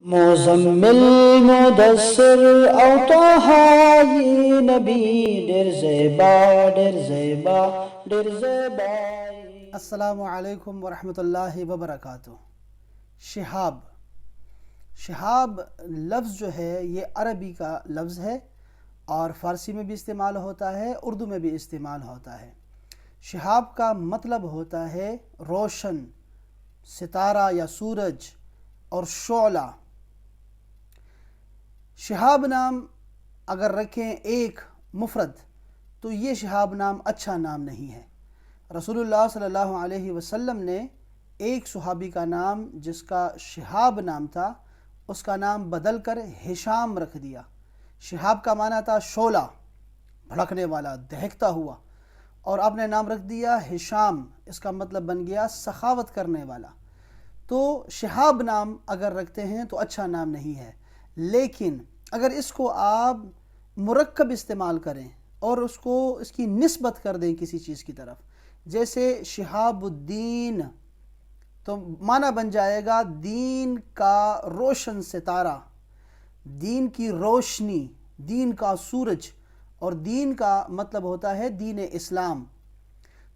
مزمل مدثر او طه یہ نبی ډیر زیبا ډیر زیبا ډیر زیبا. السلام علیکم ورحمۃ اللہ وبرکاتہ. شہاب شہاب لفظ جو ہے یہ عربی کا لفظ ہے اور فارسی میں بھی استعمال ہوتا ہے، اردو میں بھی استعمال ہوتا ہے. شہاب کا مطلب ہوتا ہے روشن، ستارہ یا سورج اور شعلہ. شہاب نام اگر رکھیں ایک مفرد تو یہ شہاب نام اچھا نام نہیں ہے. رسول اللہ صلی اللہ علیہ وسلم نے ایک صحابی کا نام جس کا شہاب نام تھا اس کا نام بدل کر ہشام رکھ دیا. شہاب کا معنی تھا شعلہ، بھڑکنے والا، دہکتا ہوا، اور آپ نے نام رکھ دیا ہشام، اس کا مطلب بن گیا سخاوت کرنے والا. تو شہاب نام اگر رکھتے ہیں تو اچھا نام نہیں ہے، لیکن اگر اس کو آپ مرکب استعمال کریں اور اس کی نسبت کر دیں کسی چیز کی طرف، جیسے شہاب الدین، تو معنی بن جائے گا دین کا روشن ستارہ، دین کی روشنی، دین کا سورج، اور دین کا مطلب ہوتا ہے دین اسلام.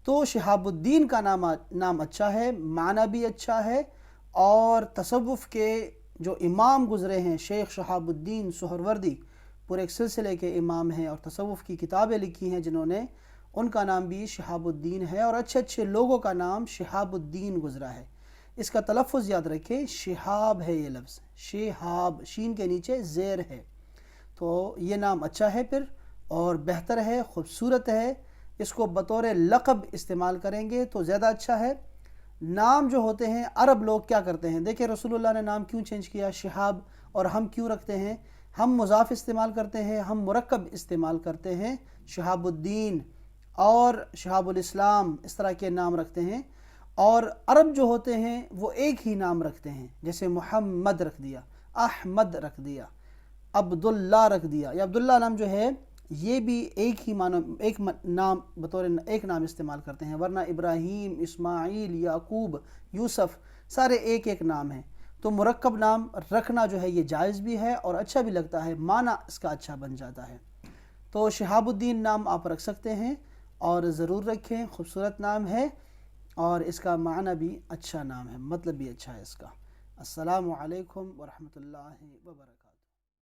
تو شہاب الدین کا نام اچھا ہے، معنی بھی اچھا ہے، اور تصوف کے جو امام گزرے ہیں شیخ شہاب الدین سہروردی، پورے ایک سلسلے کے امام ہیں اور تصوف کی کتابیں لکھی ہیں جنہوں نے، ان کا نام بھی شہاب الدین ہے، اور اچھے اچھے لوگوں کا نام شہاب الدین گزرا ہے. اس کا تلفظ یاد رکھیں، شہاب ہے یہ لفظ، شہاب، شین کے نیچے زیر ہے. تو یہ نام اچھا ہے پھر، اور بہتر ہے، خوبصورت ہے. اس کو بطور لقب استعمال کریں گے تو زیادہ اچھا ہے. نام جو ہوتے ہیں عرب لوگ کیا کرتے ہیں، دیکھیں رسول اللہ نے نام کیوں چینج کیا شہاب، اور ہم کیوں رکھتے ہیں؟ ہم مضاف استعمال کرتے ہیں، ہم مرکب استعمال کرتے ہیں، شہاب الدین اور شہاب الاسلام اس طرح کے نام رکھتے ہیں. اور عرب جو ہوتے ہیں وہ ایک ہی نام رکھتے ہیں، جیسے محمد رکھ دیا، احمد رکھ دیا، عبداللہ رکھ دیا. یہ عبداللہ نام جو ہے یہ بھی ایک ہی معنی، ایک نام، بطور ایک نام استعمال کرتے ہیں، ورنہ ابراہیم، اسماعیل، یعقوب، یوسف سارے ایک ایک نام ہیں. تو مرکب نام رکھنا جو ہے یہ جائز بھی ہے اور اچھا بھی لگتا ہے، معنی اس کا اچھا بن جاتا ہے. تو شہاب الدین نام آپ رکھ سکتے ہیں اور ضرور رکھیں، خوبصورت نام ہے اور اس کا معنی بھی اچھا نام ہے، مطلب بھی اچھا ہے اس کا. السلام علیکم ورحمۃ اللہ وبرکاتہ.